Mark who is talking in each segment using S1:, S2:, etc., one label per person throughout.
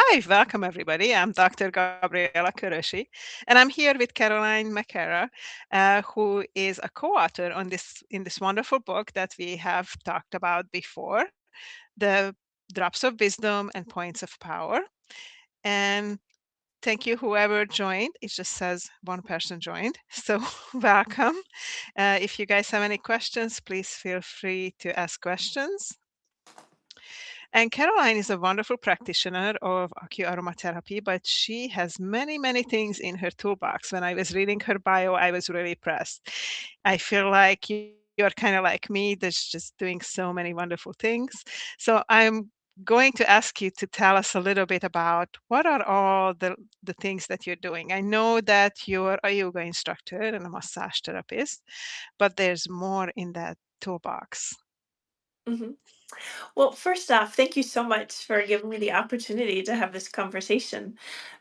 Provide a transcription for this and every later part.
S1: Hi, welcome everybody. I'm Dr. Gabriella Kőrösi, and I'm here with Caroline Macarah, who is a co-author on this wonderful book that we have talked about before, The Drops of Wisdom and Points of Power. And thank you, whoever joined. It just says one person joined, so welcome. If you guys have any questions, please feel free to ask questions. And Caroline is a wonderful practitioner of AcuAroma therapy, but she has many, many things in her toolbox. When I was reading her bio, I was really impressed. I feel like you're kind of like me, that's just doing so many wonderful things. So I'm going to ask you to tell us a little bit about what are all the things that you're doing. I know that you're a yoga instructor and a massage therapist, but there's more in that toolbox.
S2: hmm Well, first off, thank you so much for giving me the opportunity to have this conversation.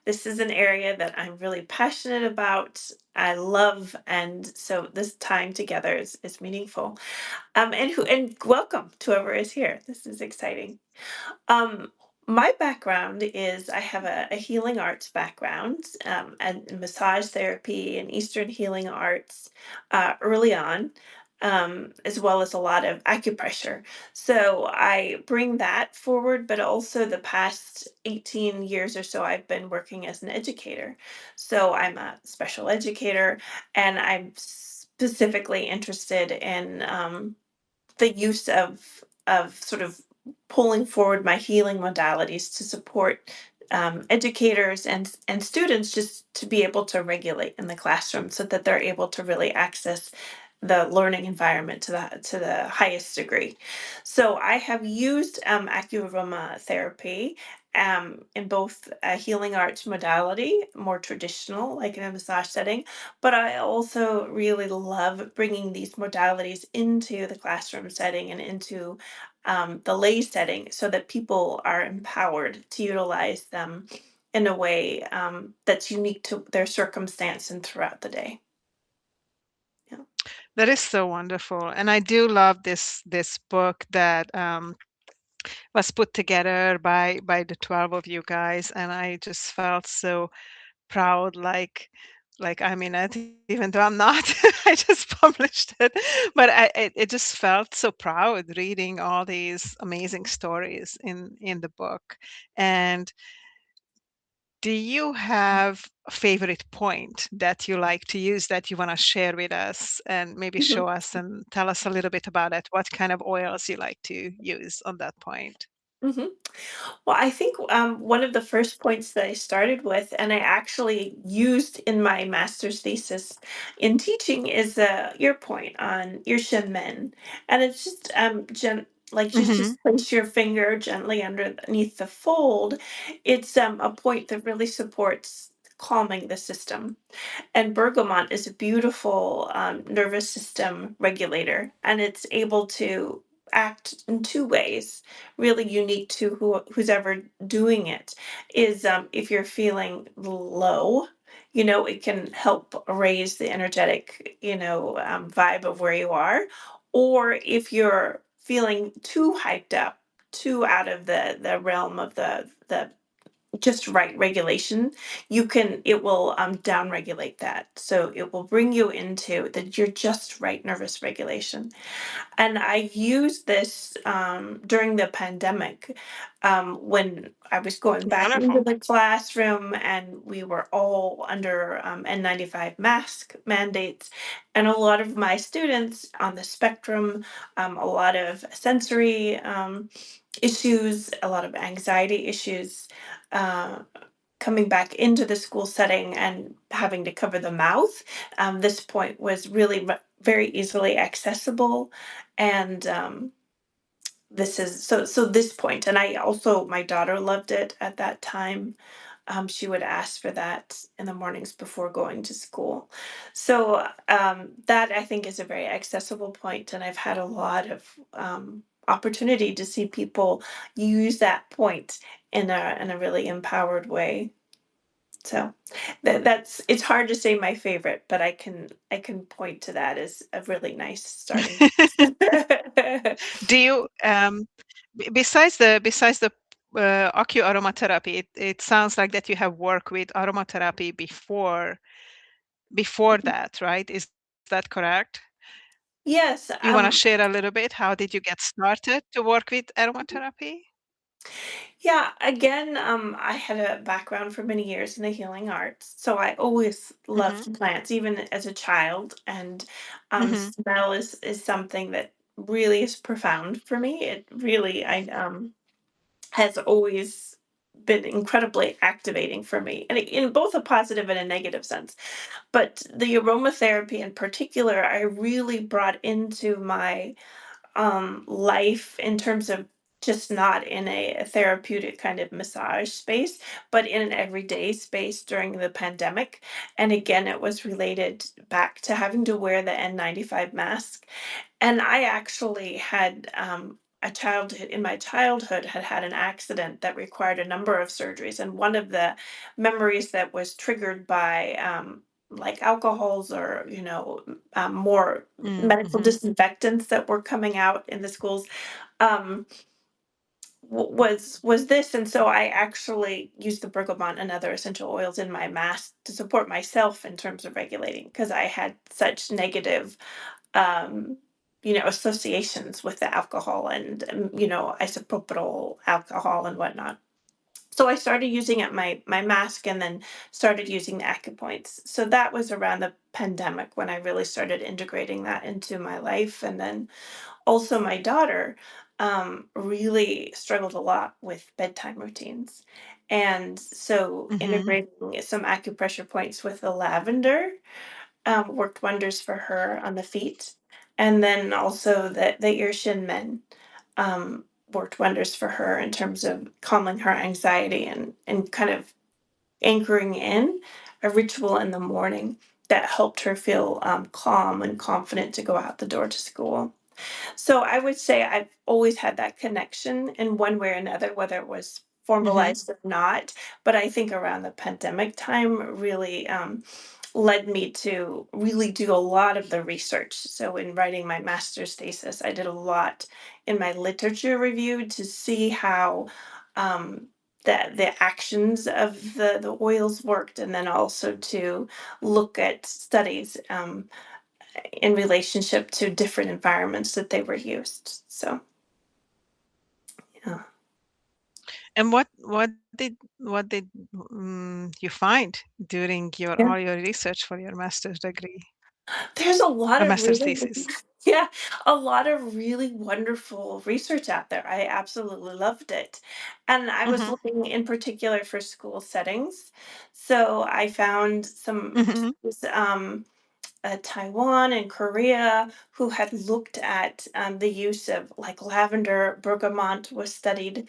S2: This is an area that I'm really passionate about. I love, and so this time together is meaningful. And welcome to whoever is here. This is exciting. Um, my background is I have a healing arts background and massage therapy and Eastern healing arts early on, as well as a lot of acupressure. So I bring that forward, but also the past 18 years or so, I've been working as an educator. So I'm a special educator, and I'm specifically interested in the use of sort of pulling forward my healing modalities to support educators and students just to be able to regulate in the classroom so that they're able to really access the learning environment to the highest degree. So I have used AcuAroma therapy in both a healing arts modality, more traditional, like in a massage setting, but I also really love bringing these modalities into the classroom setting and into the lay setting so that people are empowered to utilize them in a way that's unique to their circumstance and throughout the day. Yeah.
S1: That is so wonderful, and I do love this book that was put together by the 12 of you guys, and I just felt so proud, like I'm in it, even though I'm not. I just published it, but it just felt so proud reading all these amazing stories in the book. And do you have a favorite point that you like to use that you want to share with us and maybe
S2: Mhm.
S1: show us and tell us a little bit about it? What kind of oils you like to use on that point?
S2: Mhm. Well, I think one of the first points that I started with, and I actually used in my master's thesis in teaching, is your point on your shin men, and it's just like
S1: Mhm.
S2: just place your finger gently underneath the fold. It's a point that really supports calming the system. And bergamot is a beautiful nervous system regulator, and it's able to act in two ways, really unique to who's ever doing it. Is if you're feeling low, it can help raise the energetic, vibe of where you are. Or if you're feeling too hyped up, too out of the realm of the just right regulation, it will down regulate that, so it will bring you into that you're just right nervous regulation. And I used this during the pandemic, when I was going back into
S1: Wonderful.
S2: the classroom and we were all under N95 mask mandates. And a lot of my students on the spectrum, a lot of sensory issues, a lot of anxiety issues. Uh, Coming back into the school setting and having to cover the mouth, this point was really very easily accessible. And this is so this point, and I also, my daughter loved it at that time. She would ask for that in the mornings before going to school. So that I think is a very accessible point, and I've had a lot of opportunity to see people use that point in a really empowered way. So that's it's hard to say my favorite, but I can point to that as a really nice starting.
S1: Do you besides the AcuAromatherapy. It sounds like that you have worked with aromatherapy before that, right? Is that correct?
S2: Yes.
S1: You want to share a little bit? How did you get started to work with aromatherapy?
S2: Yeah, again, I had a background for many years in the healing arts, so I always
S1: Mhm.
S2: loved plants, even as a child. And
S1: Mhm.
S2: smell is something that really is profound for me. It really, I has always been incredibly activating for me, and in both a positive and a negative sense. But the aromatherapy in particular, I really brought into my life in terms of just not in a therapeutic kind of massage space, but in an everyday space during the pandemic. And again, it was related back to having to wear the N95 mask. And I actually had a childhood in my childhood had an accident that required a number of surgeries, and one of the memories that was triggered by like alcohols or more
S1: Mm,
S2: medical
S1: mhm.
S2: disinfectants that were coming out in the schools um, was this. And so I actually used the bergamot and other essential oils in my mask to support myself in terms of regulating, because I had such negative um, associations with the alcohol and, isopropyl alcohol and whatnot. So I started using it my mask, and then started using the acupoints. So that was around the pandemic when I really started integrating that into my life. And then also my daughter really struggled a lot with bedtime routines. And so
S1: Mhm.
S2: integrating some acupressure points with the lavender worked wonders for her on the feet. And then also the ear shin men worked wonders for her in terms of calming her anxiety, and kind of anchoring in a ritual in the morning that helped her feel calm and confident to go out the door to school. So I would say I've always had that connection in one way or another, whether it was
S1: Mhm.
S2: formalized or not. But I think around the pandemic time really led me to really do a lot of the research. So in writing my master's thesis, I did a lot in my literature review to see how um, the actions of the oils worked, and then also to look at studies in relationship to different environments that they were used. So, yeah.
S1: And what did you find during your
S2: Yeah.
S1: all your research for your master's degree
S2: There's a lot
S1: or
S2: of
S1: master's
S2: really
S1: thesis?
S2: yeah, a lot of really wonderful research out there. I absolutely loved it. And I was
S1: Mhm.
S2: looking in particular for school settings. So I found some
S1: Mhm.
S2: Taiwan and Korea who had looked at the use of like lavender, bergamot was studied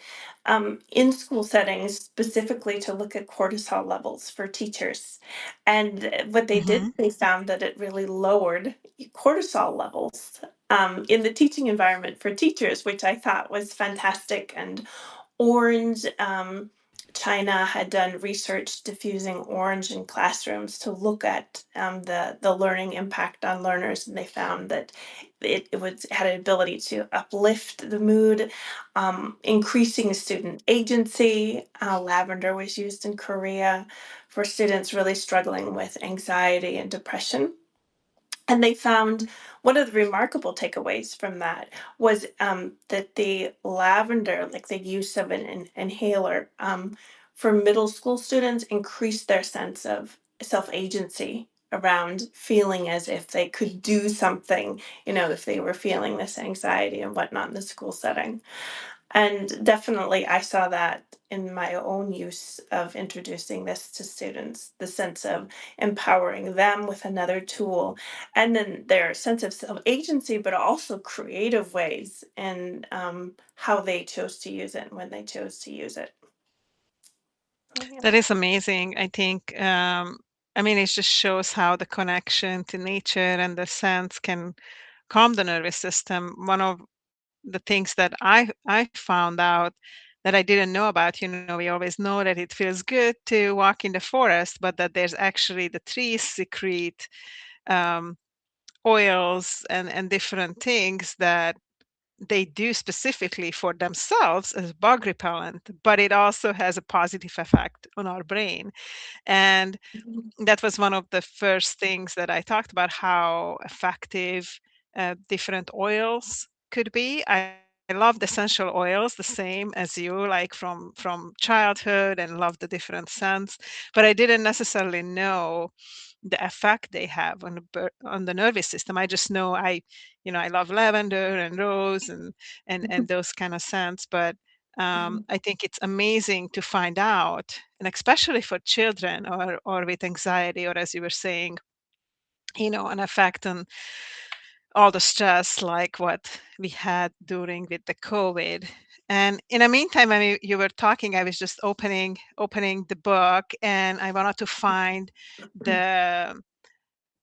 S2: in school settings specifically to look at cortisol levels for teachers. And what they did,
S1: Mhm.
S2: they found that it really lowered cortisol levels in the teaching environment for teachers, which I thought was fantastic. And orange. China had done research diffusing orange in classrooms to look at the learning impact on learners, and they found that it had an ability to uplift the mood, increasing student agency. Lavender was used in Korea for students really struggling with anxiety and depression. And they found one of the remarkable takeaways from that was that the lavender, like the use of an inhaler for middle school students, increased their sense of self agency around feeling as if they could do something, if they were feeling this anxiety and whatnot in the school setting. And definitely, I saw that in my own use of introducing this to students, the sense of empowering them with another tool, and then their sense of self agency, but also creative ways and how they chose to use it and when they chose to use it. Oh, yeah.
S1: That is amazing. I think, I mean, it just shows how the connection to nature and the sense can calm the nervous system. One of the things that I found out that I didn't know about, we always know that it feels good to walk in the forest, but that there's actually the trees secrete um, oils and different things that they do specifically for themselves as bug repellent, but it also has a positive effect on our brain. And
S2: Mhm.
S1: that was one of the first things that I talked about, how effective different oils could be. I love the essential oils the same as you, like from childhood, and love the different scents, but I didn't necessarily know the effect they have on on the nervous system. I just know I love lavender and rose and those kind of scents, but
S2: Mhm.
S1: I think it's amazing to find out, and especially for children or with anxiety, or as you were saying, an effect on all the stress like what we had during with the COVID. And in the meantime, I mean, you were talking, I was just opening the book, and I wanted to find the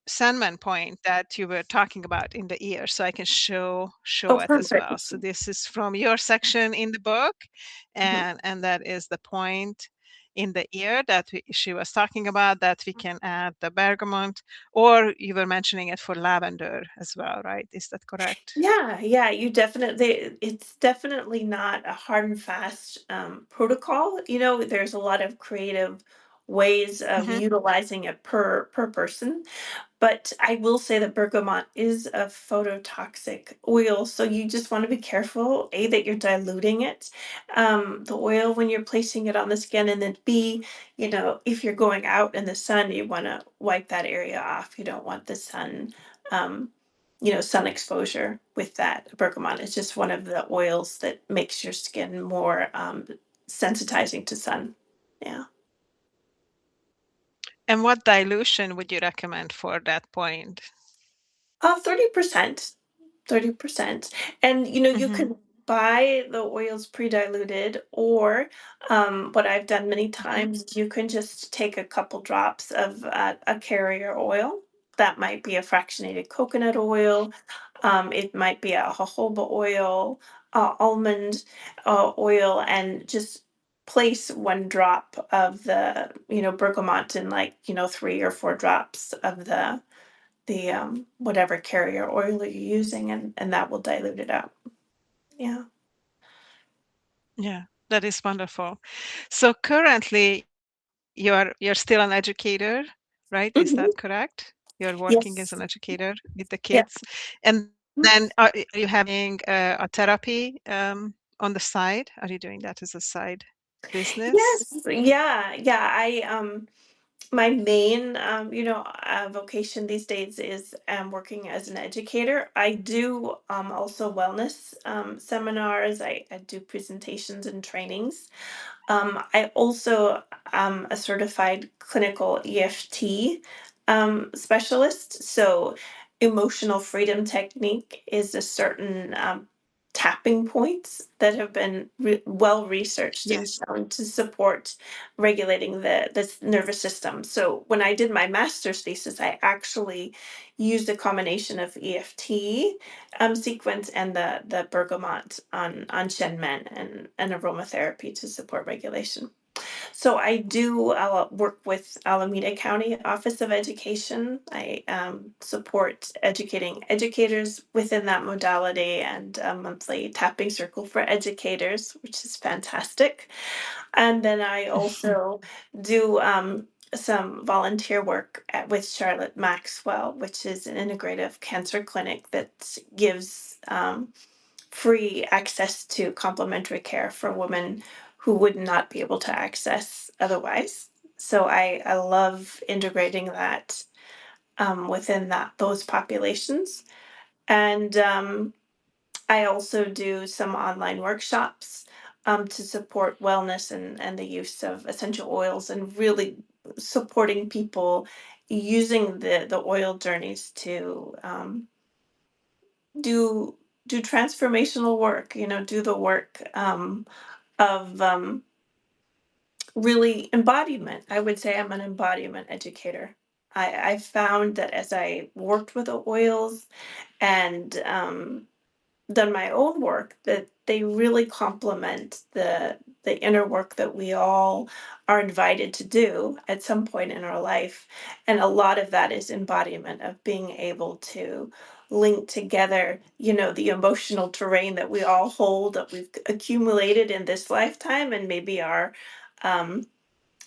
S1: Sandman point that you were talking about in the ear, so I can show
S2: Oh,
S1: it as well.
S2: perfect.
S1: So this is from your section in the book,
S2: Mhm.
S1: and that is the point in the ear that she was talking about, that we can add the bergamot, or you were mentioning it for lavender as well, right? Is that correct?
S2: Yeah, yeah, you definitely, it's definitely not a hard and fast protocol. There's a lot of creative ways of
S1: Hmm.
S2: utilizing it per person. But I will say that bergamot is a phototoxic oil, so you just want to be careful, A, that you're diluting it, the oil when you're placing it on the skin, and then B, if you're going out in the sun, you want to wipe that area off. You don't want the um, sun exposure with that bergamot. It's just one of the oils that makes your skin more sensitizing to sun. Yeah.
S1: And what dilution would you recommend for that point?
S2: 30%. 30%. And you
S1: Hmm.
S2: can buy the oils pre-diluted, or what I've done many
S1: Hmm.
S2: times, you can just take a couple drops of a carrier oil. That might be a fractionated coconut oil. It might be a jojoba oil, almond oil, and just place one drop of the bergamot in, like, 3 or 4 drops of the whatever carrier oil you're using, and that will dilute it out. Yeah.
S1: Yeah, that is wonderful. So currently, you're still an educator, right? Is
S2: Mhm.
S1: that correct? You're working as
S2: Yes.
S1: an educator with the
S2: Yeah.
S1: kids, and then are you having a therapy on the side? Are you doing that as a side business?
S2: Yes. Yeah. Yeah. My main, vocation these days is working as an educator. I do also wellness seminars. I do presentations and trainings. I also am a certified clinical EFT specialist. So, emotional freedom technique is a certain tapping points that have been well researched and
S1: Yes.
S2: shown to support regulating the nervous system. So, when I did my master's thesis, I actually used a combination of EFT sequence and the bergamot on Shen Men and aromatherapy to support regulation. So I do work with Alameda County Office of Education. I support educating educators within that modality, and a monthly tapping circle for educators, which is fantastic. And then I also do some volunteer work with Charlotte Maxwell, which is an integrative cancer clinic that gives free access to complementary care for women who would not be able to access otherwise. So I love integrating that within those populations. And I also do some online workshops to support wellness and the use of essential oils, and really supporting people using the oil journeys to do do transformational work. Do the work of really embodiment. I would say I'm an embodiment educator. I found that as I worked with the oils and done my own work, that they really complement the inner work that we all are invited to do at some point in our life. And a lot of that is embodiment of being able to link together, the emotional terrain that we all hold, that we've accumulated in this lifetime, and maybe um,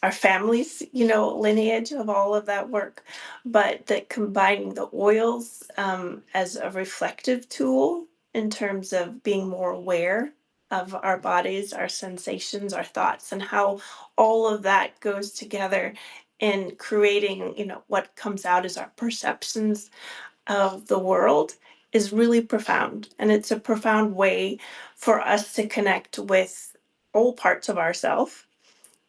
S2: our families, lineage of all of that work, but that combining the oils as a reflective tool in terms of being more aware of our bodies, our sensations, our thoughts, and how all of that goes together in creating, what comes out as our perceptions of the world is really profound. And it's a profound way for us to connect with all parts of ourselves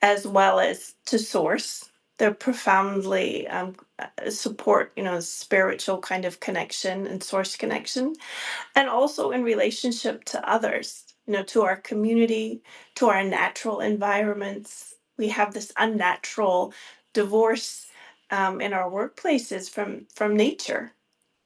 S2: as well as to source. They're profoundly support, spiritual kind of connection and source connection, and also in relationship to others, to our community, to our natural environments. We have this unnatural divorce in our workplaces from nature,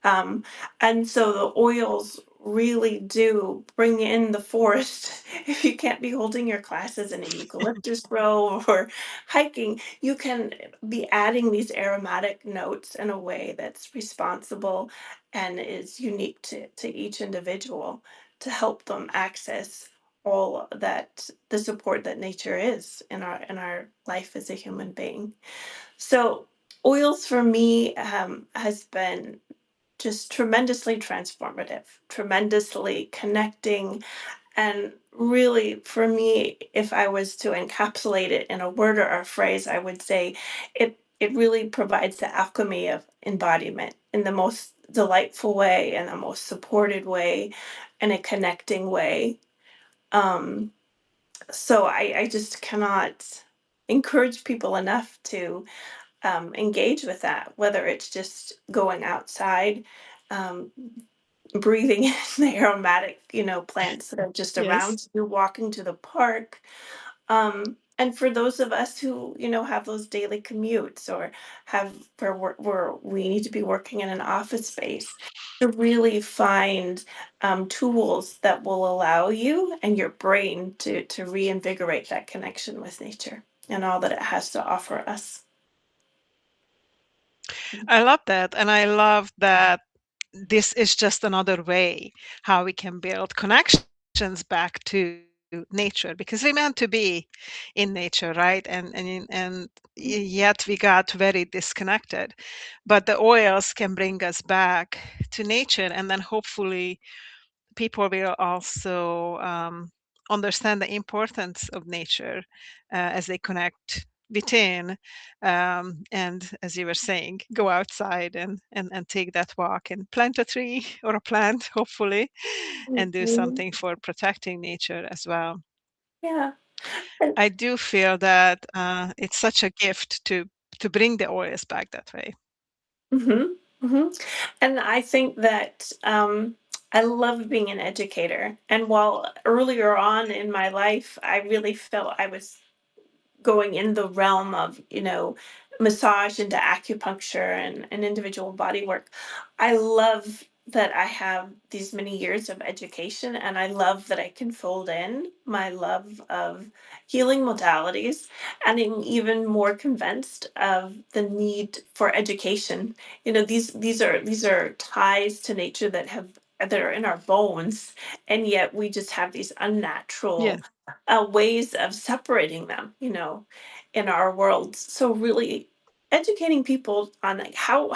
S2: um, and so the oils really do bring in the forest. If you can't be holding your classes in a eucalyptus grove or hiking, you can be adding these aromatic notes in a way that's responsible and is unique to each individual to help them access all that the support that nature is in our life as a human being. So oils for me has been just tremendously transformative, tremendously connecting. And really, for me, if I was to encapsulate it in a word or a phrase, I would say it really provides the alchemy of embodiment in the most delightful way, and the most supported way, and a connecting way. Um, so I just cannot encourage people enough to engage with that, whether it's just going outside, um, breathing in the aromatic, plants that are just
S1: Yes.
S2: around you, walking to the park. And for those of us who, have those daily commutes, or have where we need to be working in an office space, to really find tools that will allow you and your brain to reinvigorate that connection with nature and all that it has to offer us.
S1: I love that. And I love that this is just another way how we can build connections back to nature, because we're meant to be in nature, right? Yet we got very disconnected. But the oils can bring us back to nature, and then hopefully people will also understand the importance of nature as they connect within, and as you were saying, go outside and take that walk and plant a tree or a plant, hopefully, and do
S2: Mhm.
S1: something for protecting nature as well.
S2: Yeah. And
S1: I do feel that it's such a gift to bring the oils back that way.
S2: mhm, mhm. And I think that I love being an educator. And while earlier on in my life, I really felt I was going in the realm of, massage into acupuncture and individual body work. I love that I have these many years of education, and I love that I can fold in my love of healing modalities, and I'm even more convinced of the need for education. These are ties to nature that are in our bones, and yet we just have these
S1: Yeah.
S2: unnatural ways of separating them, in our world. So really educating people on, like, how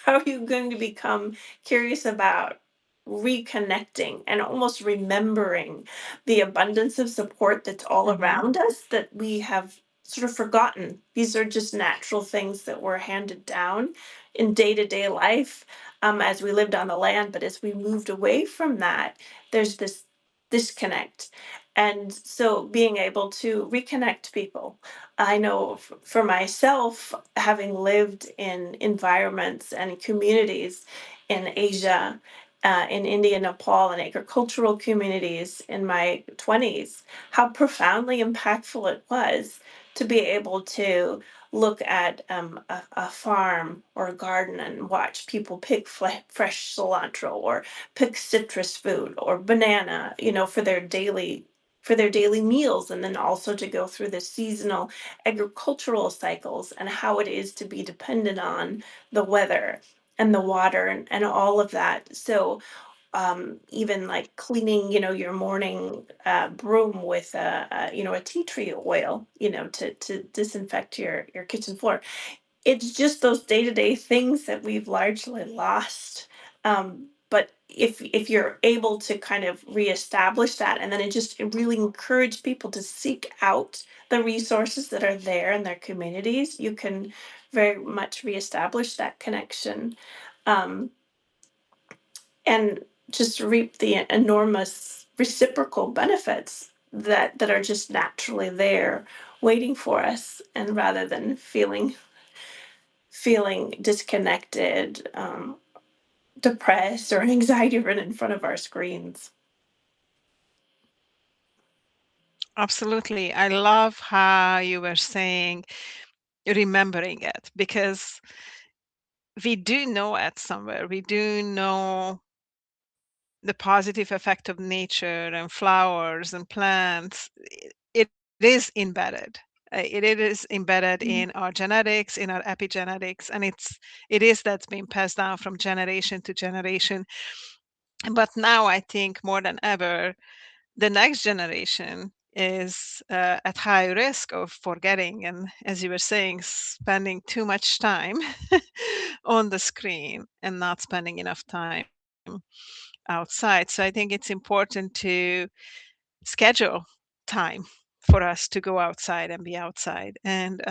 S2: are you going to become curious about reconnecting and almost remembering the abundance of support that's all
S1: Hmm.
S2: around us that we have sort of forgotten. These are just natural things that were handed down in day-to-day life, as we lived on the land, but as we moved away from that, there's this disconnect. And so being able to reconnect people, I know for myself, having lived in environments and communities in Asia, in India, Nepal, and agricultural communities in my 20s, how profoundly impactful it was to be able to look at a farm or a garden and watch people pick fresh cilantro, or pick citrus food or banana, for their daily meals, and then also to go through the seasonal agricultural cycles and how it is to be dependent on the weather, and the water and all of that. So even like cleaning, your morning broom with a tea tree oil, to disinfect your kitchen floor. It's just those day-to-day things that we've largely lost. But if you're able to kind of reestablish that, and then it really encourage people to seek out the resources that are there in their communities, you can very much reestablish that connection. Um, and just reap the enormous reciprocal benefits that are just naturally there waiting for us, and rather than feeling disconnected, depressed, or anxiety ridden in front of our screens.
S1: Absolutely. I love how you were saying remembering it, because we do know it somewhere. We do know the positive effect of nature and flowers and plants. It is embedded. It is embedded
S2: Mhm.
S1: in our genetics, in our epigenetics, and it is that's been passed down from generation to generation. But now I think more than ever, the next generation is at high risk of forgetting, and as you were saying, spending too much time on the screen and not spending enough time outside. So I think it's important to schedule time for us to go outside and be outside. And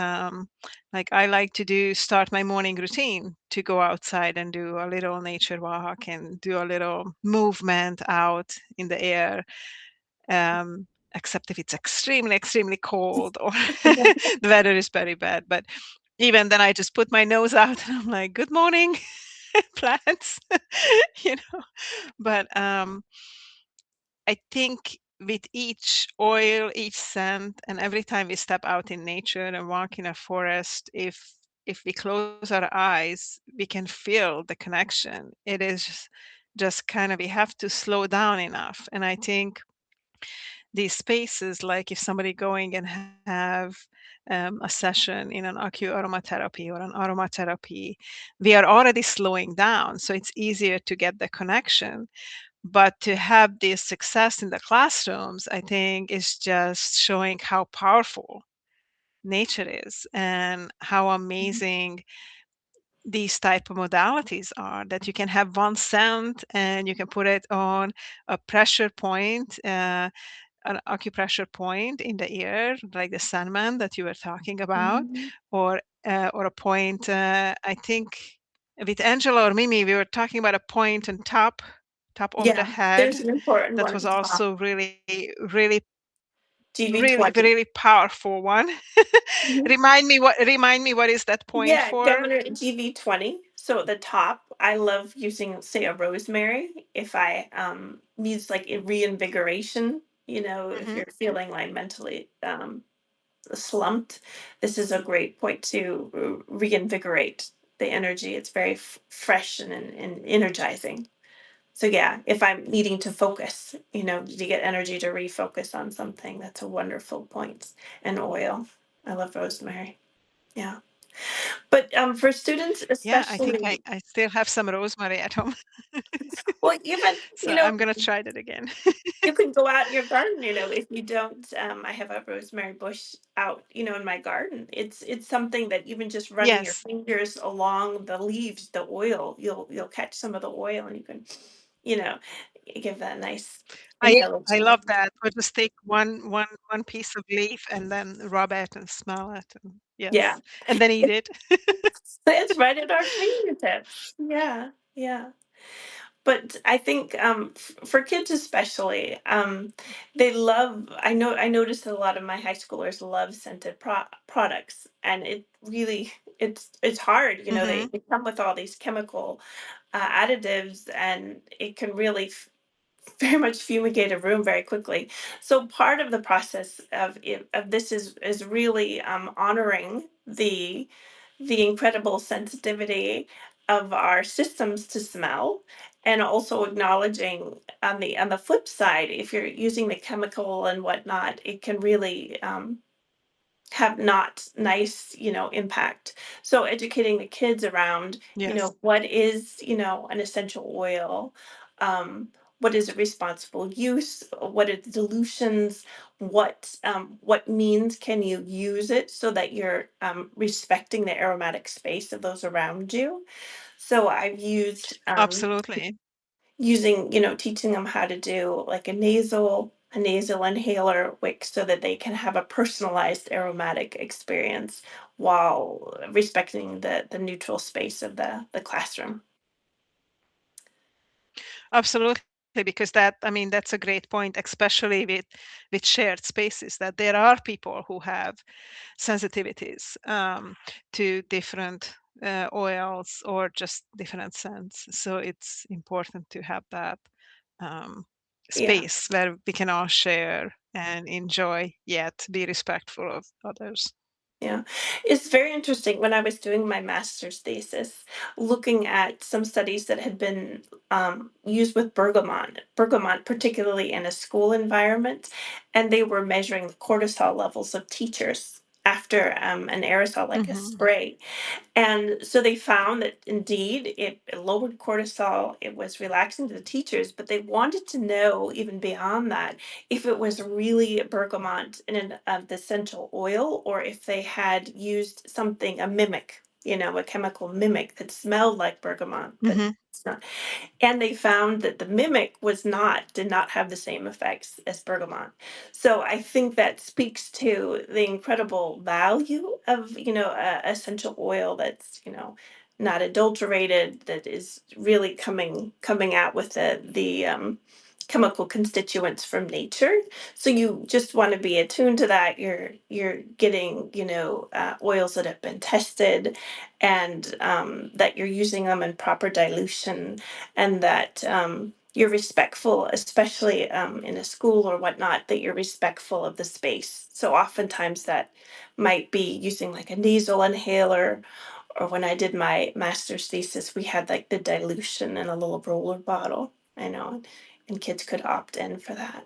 S1: like I like to do, start my morning routine to go outside and do a little nature walk and do a little movement out in the air. Except if it's extremely, extremely cold or the weather is very bad. But even then, I just put my nose out and I'm like, "Good morning, plants," you know. But I think with each oil, each scent, and every time we step out in nature and walk in a forest, if we close our eyes, we can feel the connection. It is just kind of we have to slow down enough. And I think these spaces, like if somebody going and have a session in an aromatherapy or an aromatherapy, we are already slowing down, so it's easier to get the connection. But to have this success in the classrooms, I think is just showing how powerful nature is and how amazing these type of modalities are, that you can have one scent and you can put it on a pressure point, an acupressure point in the ear, like the Sandman that you were talking about,
S2: Mhm.
S1: or a point. I think with Angela or Mimi, we were talking about a point on top of the
S2: Yeah,
S1: head
S2: there's an important
S1: that
S2: one at
S1: was
S2: the top.
S1: also really, really, really,
S2: GV20.
S1: really powerful one. Remind me what is that point
S2: Yeah,
S1: for?
S2: Governor GV20. So at the top, I love using, say, a rosemary if I needs like a reinvigoration. If
S1: Hmm.
S2: you're feeling like mentally slumped, this is a great point to reinvigorate the energy. It's very fresh and energizing. So yeah, if I'm needing to focus, to get energy to refocus on something, that's a wonderful point. And oil. I love rosemary. Yeah. But for students,
S1: Yeah, I think I,
S2: especially,
S1: I still have some rosemary at home.
S2: well, even,
S1: So I'm gonna try that again.
S2: you can go out in your garden, if you don't, I have a rosemary bush out, in my garden. It's something that even just running your
S1: Yes,
S2: fingers along the leaves, the oil, you'll catch some of the oil, and you can, you know, give that nice
S1: I love
S2: inhalation.
S1: that. Or just take one piece of leaf and then rub it and smell it, and
S2: Yeah.
S1: yes, and then eat it.
S2: It's right at our fingertips. Yeah. Yeah. But I think for kids especially, they love. I noticed that a lot of my high schoolers love scented products, and it's hard. They,
S1: Mhm.
S2: they come with all these chemical additives, and it can really very much fumigate a room very quickly. So part of the process of this is really honoring the incredible sensitivity of our systems to smell, and also acknowledging on the flip side, if you're using the chemical and whatnot, it can really have not nice, impact. So educating the kids around,
S1: Yes.
S2: what is, an essential oil, um, what is a responsible use, what are the dilutions, what means can you use it so that you're respecting the aromatic space of those around you. So I've used
S1: Absolutely.
S2: using, teaching them how to do like a nasal inhaler wick so that they can have a personalized aromatic experience while respecting the neutral space of the classroom.
S1: Absolutely, because that, I mean, that's a great point, especially with shared spaces, that there are people who have sensitivities to different oils or just different scents. So it's important to have that um,
S2: Yeah.
S1: space where we can all share and enjoy, yet be respectful of others.
S2: Yeah, it's very interesting. When I was doing my master's thesis, looking at some studies that had been used with bergamot, particularly in a school environment, and they were measuring the cortisol levels of teachers after an aerosol like a
S1: Hmm.
S2: spray. And so they found that indeed it lowered cortisol, it was relaxing to the teachers, but they wanted to know, even beyond that, if it was really bergamot in the essential oil, or if they had used something, a mimic, a chemical mimic that smelled like bergamot, but
S1: Hmm.
S2: it's not. And they found that the mimic did not have the same effects as bergamot. So I think that speaks to the incredible value of, essential oil that's, not adulterated, that is really coming out with the chemical constituents from nature. So you just want to be attuned to that. You're getting, oils that have been tested, and that you're using them in proper dilution, and that you're respectful, especially in a school or whatnot, that you're respectful of the space. So oftentimes that might be using like a nasal inhaler, or when I did my master's thesis, we had like the dilution in a little roller bottle. I know, and kids could opt in for that.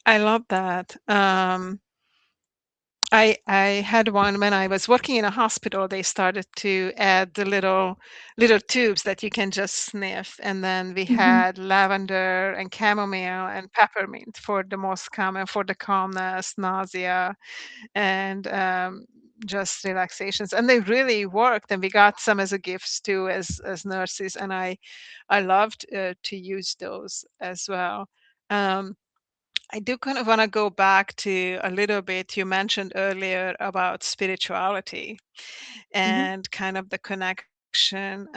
S1: I love that. I had one when I was working in a hospital. They started to add the little tubes that you can just sniff, and then we
S2: Mhm.
S1: had lavender and chamomile and peppermint for the most common, for the calmness, nausea, and just relaxations. And they really worked. And we got some as a gifts too, as nurses. And I loved to use those as well. Um, I do kind of want to go back to a little bit. You mentioned earlier about spirituality
S2: Mhm.
S1: and kind of the connection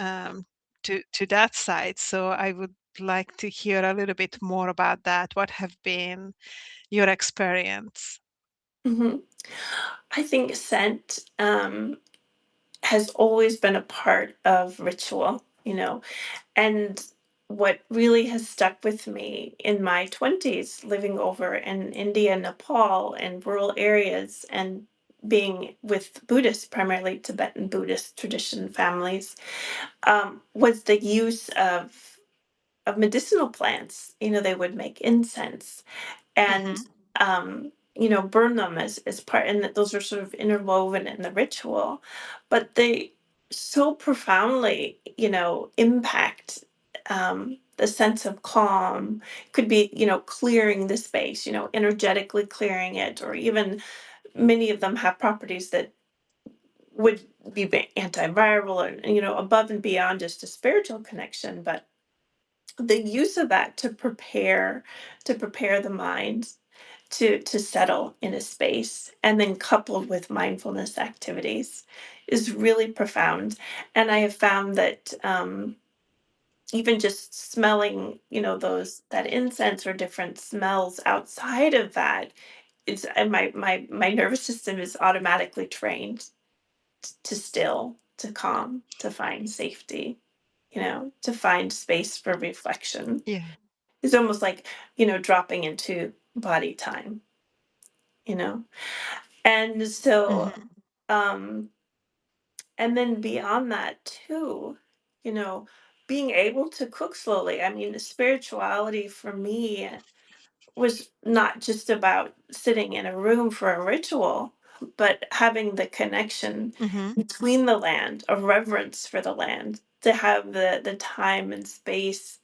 S1: to that side. So I would like to hear a little bit more about that. What have been your experience?
S2: Mhm. I think scent has always been a part of ritual, and what really has stuck with me in my 20s, living over in India, Nepal, and rural areas, and being with Buddhists, primarily Tibetan Buddhist tradition families, was the use of medicinal plants. They would make incense, and
S1: Hmm.
S2: burn them as part, and that those are sort of interwoven in the ritual, but they so profoundly, impact the sense of calm. Could be, clearing the space, energetically clearing it, or even many of them have properties that would be antiviral, and above and beyond just a spiritual connection. But the use of that to prepare the mind to settle in a space, and then coupled with mindfulness activities, is really profound. And I have found that even just smelling, those that incense or different smells outside of that, it's and my nervous system is automatically trained to still, to calm, to find safety, to find space for reflection.
S1: Yeah.
S2: It's almost like, dropping into body time, you know and so
S1: Hmm.
S2: um and then beyond that too, you know being able to cook slowly. I mean, spirituality for me was not just about sitting in a room for a ritual, but having the connection
S1: Mhm.
S2: between the land, a reverence for the land, to have the time and space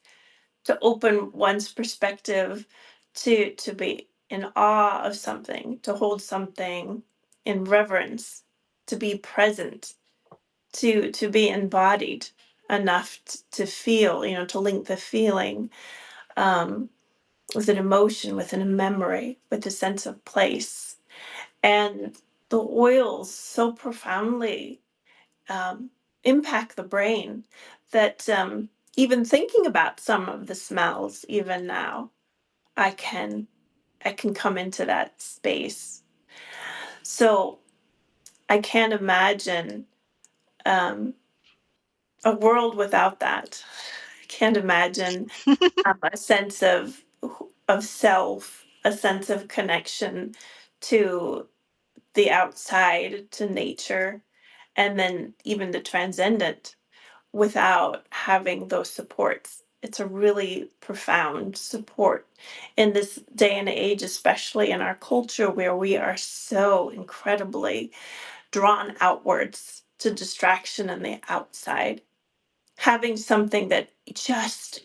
S2: to open one's perspective, to be in awe of something, to hold something in reverence, to be present, to be embodied enough to feel, to link the feeling, um, with an emotion, with a memory, with a sense of place. And the oils so profoundly um, impact the brain that, even thinking about some of the smells, even now, I can I can come into that space. So I can't imagine um, a world without that. I can't imagine a sense of self, a sense of connection to the outside, to nature, and then even the transcendent without having those supports. It's a really profound support in this day and age, especially in our culture where we are so incredibly drawn outwards to distraction and the outside. Having something that just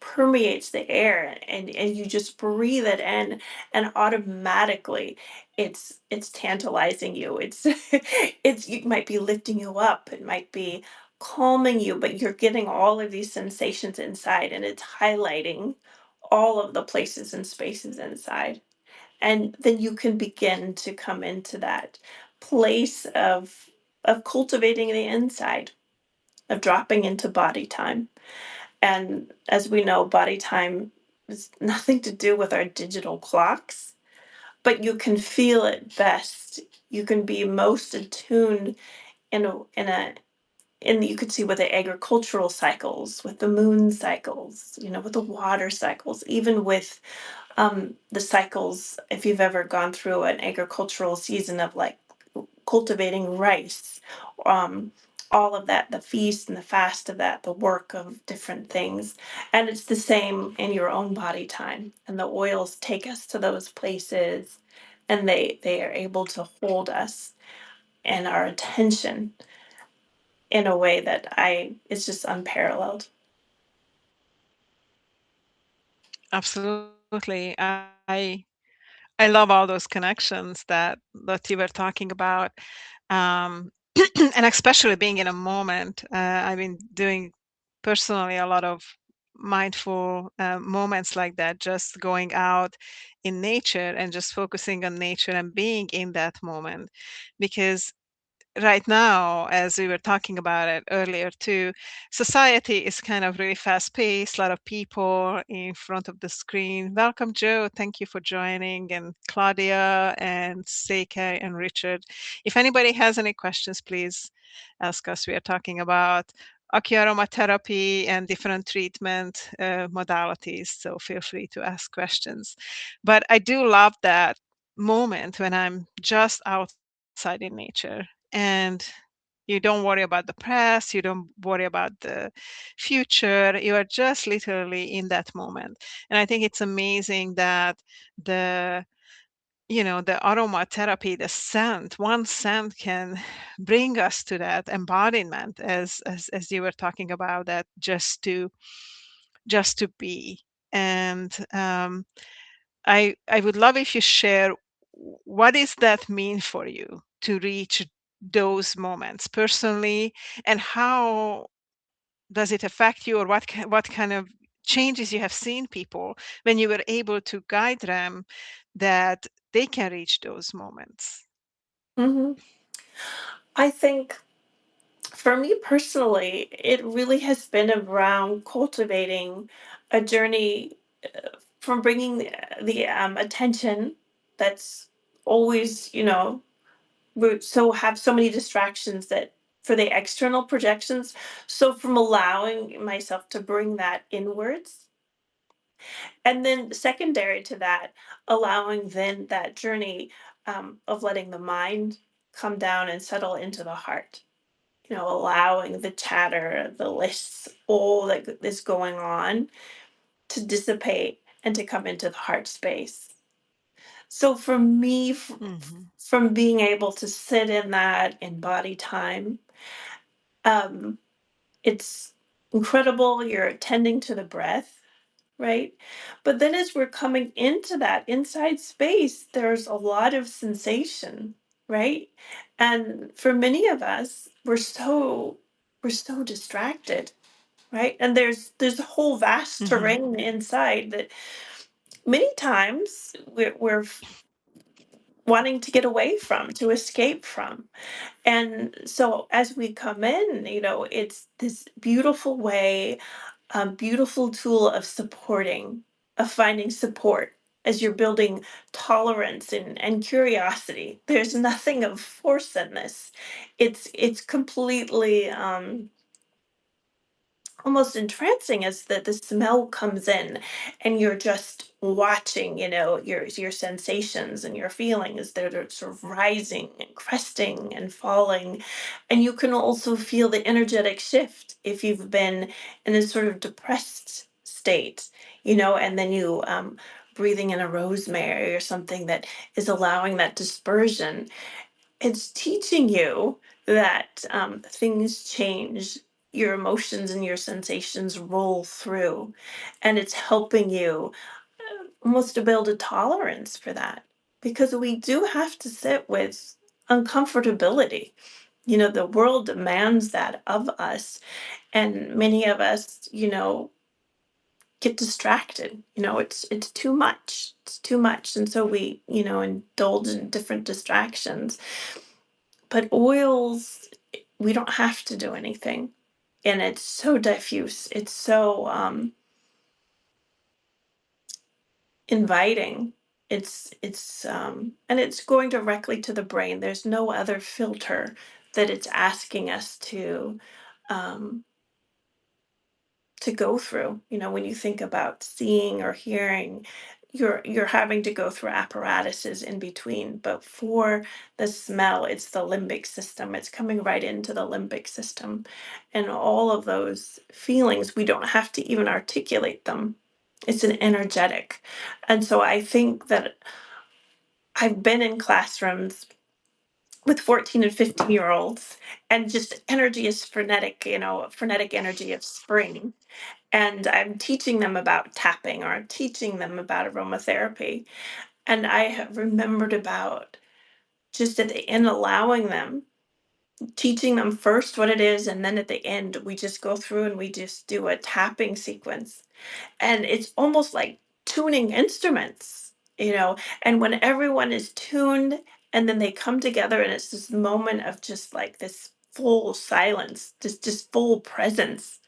S2: permeates the air, and you just breathe it in, and automatically it's tantalizing you. It's it might be lifting you up, it might be calming you, but you're getting all of these sensations inside, and it's highlighting all of the places and spaces inside. And then you can begin to come into that place of cultivating the inside, of dropping into body time. And as we know, body time is nothing to do with our digital clocks, but you can feel it best. You can be most attuned in you could see with the agricultural cycles, with the moon cycles, with the water cycles, even with the cycles. If you've ever gone through an agricultural season of like cultivating rice, um, all of that, the feast and the fast of that, the work of different things. And it's the same in your own body time. And the oils take us to those places, and they are able to hold us and our attention in a way that I it's just unparalleled.
S1: Absolutely. I love all those connections that you were talking about, um, and especially being in a moment. I've been doing personally a lot of mindful moments like that, just going out in nature and just focusing on nature and being in that moment, because right now, as we were talking about it earlier too, society is kind of really fast paced, a lot of people in front of the screen. Welcome, Joe. Thank you for joining, and Claudia and Seike and Richard. If anybody has any questions, please ask us. We are talking about AcuAroma therapy and different treatment modalities, so feel free to ask questions. But I do love that moment when I'm just outside in nature, and you don't worry about the past, you don't worry about the future, you are just literally in that moment. And I think it's amazing that the the aromatherapy, the scent, one scent can bring us to that embodiment, as you were talking about, that just to be. And I would love if you share, what does that mean for you to reach those moments personally, and how does it affect you, or what kind of changes you have seen people when you were able to guide them that they can reach those moments.
S2: hmm I think for me personally, it really has been around cultivating a journey from bringing the attention that's always, we so have so many distractions that for the external projections. So from allowing myself to bring that inwards, and then secondary to that, allowing then that journey of letting the mind come down and settle into the heart, allowing the chatter, the lists, all that is going on to dissipate, and to come into the heart space. So for me,
S1: Mhm.
S2: from being able to sit in that in body time, um, it's incredible. You're attending to the breath, right? But then as we're coming into that inside space, there's a lot of sensation, right? And for many of us, we're so distracted, right? And there's a whole vast
S1: Mhm.
S2: terrain inside that many times we're wanting to get away from, to escape from. And so as we come in, it's this beautiful way, a beautiful tool of supporting, of finding support as you're building tolerance and curiosity. There's nothing of force in this. It's completely almost entrancing as the smell comes in and you're just watching, your sensations and your feelings that are sort of rising and cresting and falling. And you can also feel the energetic shift if you've been in a sort of depressed state, and then you breathing in a rosemary or something that is allowing that dispersion. It's teaching you that things change, your emotions and your sensations roll through, and it's helping you almost to build a tolerance for that, because we do have to sit with uncomfortability. The world demands that of us, and many of us, get distracted. It's too much. It's too much, and so we, indulge in different distractions. But oils, we don't have to do anything. And it's so diffuse. It's so inviting. And it's going directly to the brain. There's no other filter that it's asking us um, to go through. When you think about seeing or hearing, you're having to go through apparatuses in between. But for the smell, it's the limbic system. It's coming right into the limbic system. And all of those feelings, we don't have to even articulate them. It's an energetic. And so I think that I've been in classrooms with 14 and 15-year-olds, and just energy is frenetic, frenetic energy of spring. And I'm teaching them about tapping, or I'm teaching them about aromatherapy. And I have remembered about just at the end allowing them, teaching them first what it is, and then at the end we just go through and we just do a tapping sequence. And it's almost like tuning instruments, and when everyone is tuned and then they come together and it's this moment of just like this full silence, just full presence.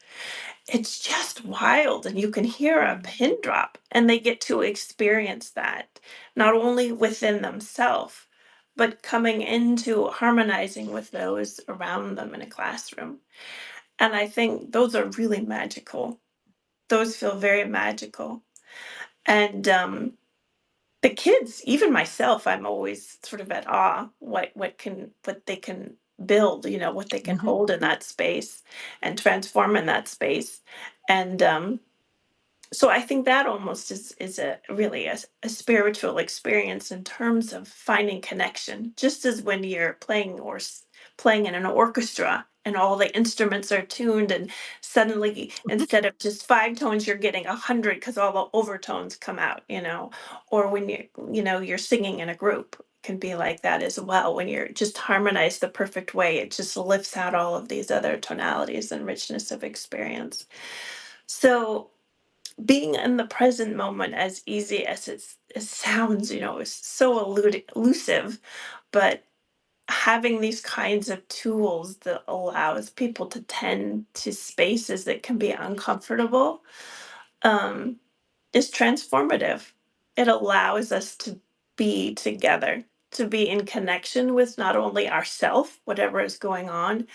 S2: It's just wild, and you can hear a
S1: Mm.
S2: pin drop, and they get to experience that not only within themselves, but coming into harmonizing with those around them in a classroom. And I think those are really magical. Those feel very magical. And the kids, even myself, I'm always sort of at awe what they can build, what they can
S1: Mhm.
S2: hold in that space and transform in that space. And so I think that almost is a really a spiritual experience in terms of finding connection, just as when you're playing playing in an orchestra and all the instruments are tuned, and suddenly instead of just 5 tones you're getting 100 because all the overtones come out, or when you're singing in a group, it can be like that as well. When you're just harmonized the perfect way, it just lifts out all of these other tonalities and richness of experience. So being in the present moment, as easy as it sounds, is so elusive, but having these kinds of tools that allows people to tend to spaces that can be uncomfortable, um, is transformative. It allows us to be together, to be in connection with not only ourself, whatever is going on,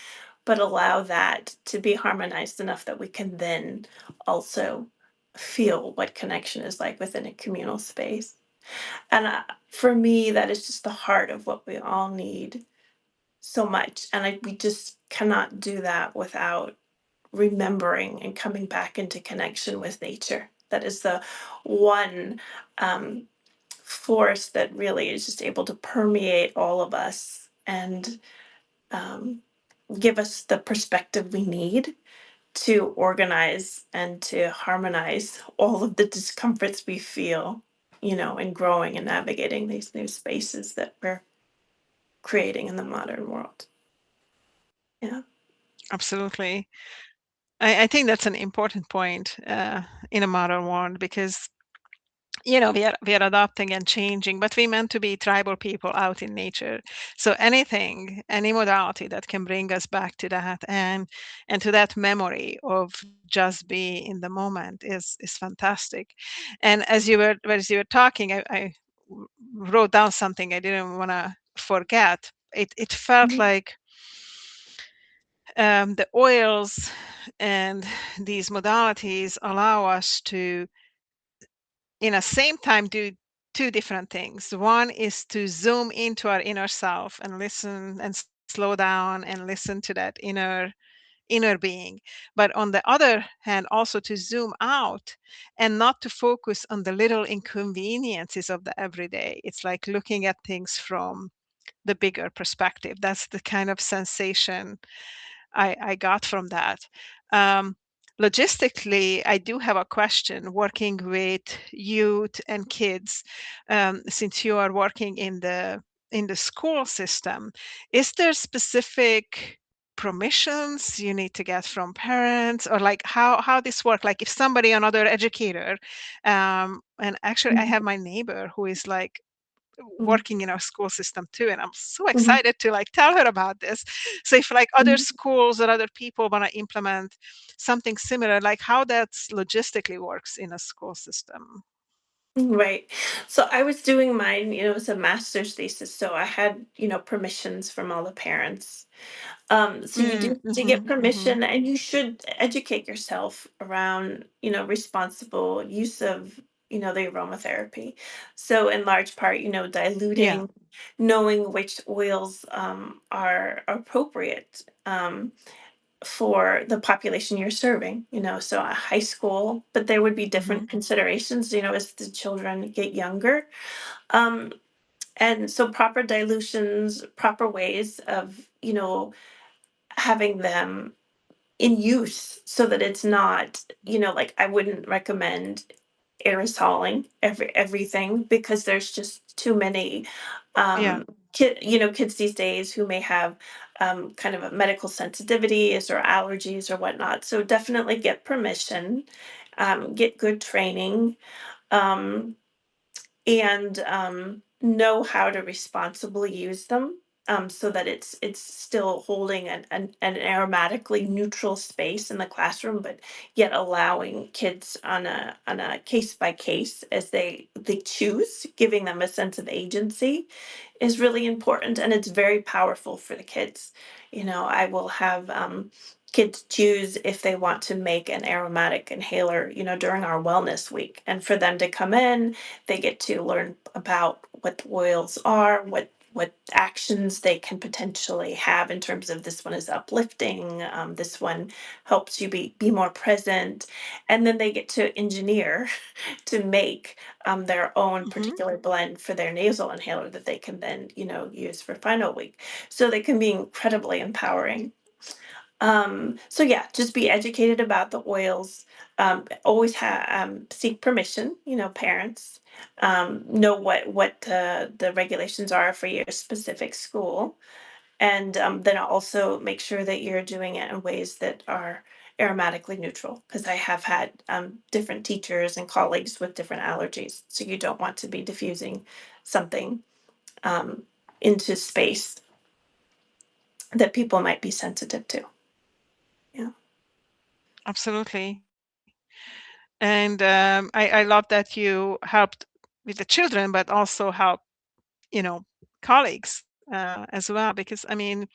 S2: but allow that to be harmonized enough that we can then also feel what connection is like within a communal space. And for me, that is just the heart of what we all need so much. And we just cannot do that without remembering and coming back into connection with nature. That is the one force that really is just able to permeate all of us and um, give us the perspective we need to organize and to harmonize all of the discomforts we feel, in growing and navigating these new spaces that we're creating in the modern world. Yeah.
S1: Absolutely. I think that's an important point in a modern world because we are adapting and changing, but we meant to be tribal people out in nature. So anything, any modality that can bring us back to that and to that memory of just be in the moment is fantastic. And as you were talking, I wrote down something I didn't want to forget. It felt
S2: Mhm.
S1: like the oils and these modalities allow us to in a same time do two different things. One is to zoom into our inner self and listen and slow down and listen to that inner being. But on the other hand, also to zoom out and not to focus on the little inconveniences of the everyday. It's like looking at things from the bigger perspective. That's the kind of sensation I got from that. Um, Logistically, I do have a question working with youth and kids. Since you are working in the school system, is there specific permissions you need to get from parents, or like how this work? Like if somebody, another educator, and actually I
S2: Mhm.
S1: have my neighbor who is like
S2: Mhm.
S1: working in our school system too, and I'm so
S2: Mhm.
S1: excited to like tell her about this. So if like other
S2: Mhm.
S1: schools or other people want to implement something similar, like how that logistically works in a school system.
S2: Right. So I was doing mine, it was a master's thesis. So I had, permissions from all the parents. So you do have to get
S1: Mm-hmm.
S2: permission and you should educate yourself around, responsible use of, the aromatherapy. So in large part,
S1: Yeah.
S2: diluting, knowing which oils are appropriate. For the population you're serving, so a high school, but there would be
S1: Mm-hmm.
S2: different considerations, as the children get younger. Um, and so proper dilutions, proper ways of, having them in use so that it's not, like I wouldn't recommend aerosoling everything because there's just too many
S1: Yeah.
S2: kids these days who may have kind of a medical sensitivities or allergies or whatnot. So definitely get permission, get good training. Um, and know how to responsibly use them so that it's still holding an aromatically neutral space in the classroom, but yet allowing kids on a case by case as they choose, giving them a sense of agency is really important, and it's very powerful for the kids. I will have kids choose if they want to make an aromatic inhaler, during our wellness week, and for them to come in, they get to learn about what the oils are, what actions they can potentially have in terms of this one is uplifting, this one helps you be more present, and then they get to engineer to make their own
S1: Mm-hmm.
S2: particular blend for their nasal inhaler that they can then, use for final week. So they can be incredibly empowering. So yeah, just be educated about the oils. Always seek permission. Parents know what the regulations are for your specific school, and then also make sure that you're doing it in ways that are aromatically neutral. Because I have had different teachers and colleagues with different allergies, so you don't want to be diffusing something um, into space that people might be sensitive to. Yeah.
S1: Absolutely. And I love that you helped with the children, but also help you know colleagues as well, because I mean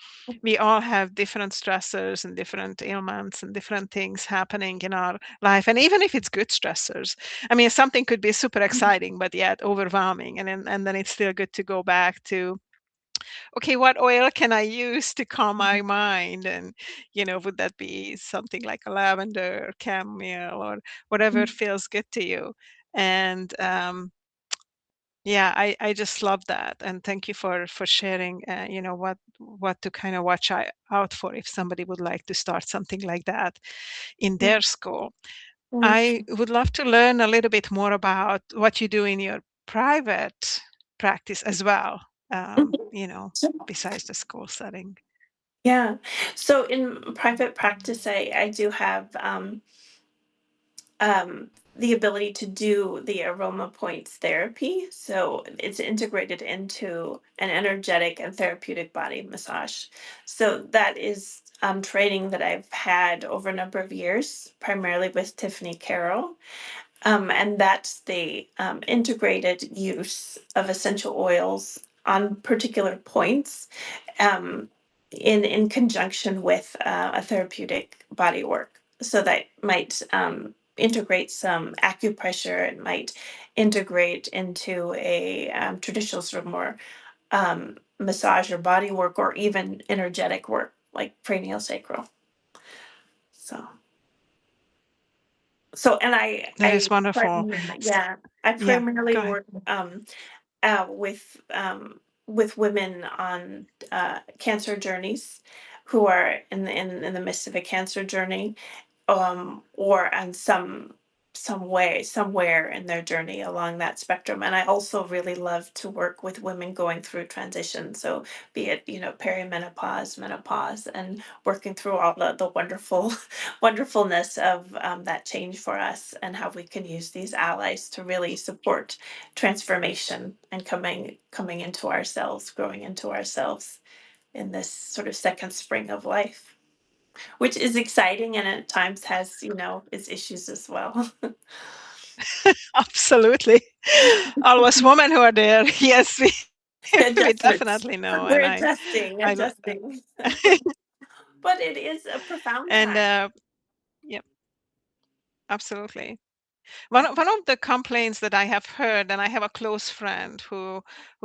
S1: we all have different stressors and different ailments and different things happening in our life, and even if it's good stressors, I mean something could be super exciting but yet overwhelming, and then it's still good to go back to okay, what oil can I use to calm my mind? And, would that be something like a lavender, chamomile, or whatever
S2: Mhm.
S1: feels good to you? And yeah, I just love that. And thank you for sharing, what to kind of watch out for if somebody would like to start something like that in
S2: Yeah.
S1: their school. I
S2: Wonderful.
S1: would love to learn a little bit more about what you do in your private practice as well,
S2: Mhm. So,
S1: besides the school setting.
S2: yeah. So in private practice, I do have the ability to do the aroma points therapy. So it's integrated into an energetic and therapeutic body massage. So that is training that I've had over a number of years, primarily with Tiffany Carroll. And that's the integrated use of essential oils on particular points um, in conjunction with a therapeutic body work. So that might integrate some acupressure. It might integrate into a traditional sort of more massage or body work, or even energetic work like cranial sacral. So and
S1: That is wonderful. S-
S2: yeah, I
S1: Yeah,
S2: primarily
S1: go ahead.
S2: work uh, with um, with women on cancer journeys who are in the midst of a cancer journey, or on some way somewhere in their journey along that spectrum. And I also really love to work with women going through transition, so be it perimenopause, menopause, and working through all the wonderful wonderfulness of that change for us, and how we can use these allies to really support transformation and coming into ourselves, growing into ourselves in this sort of second spring of life, which is exciting and at times has, its issues as well.
S1: Absolutely. All us women who are there, yes, we
S2: Adjustments.
S1: definitely know.
S2: We're
S1: And I,
S2: adjusting. But it is a profound
S1: and
S2: time.
S1: yeah, absolutely. One of the complaints that I have heard, and I have a close friend who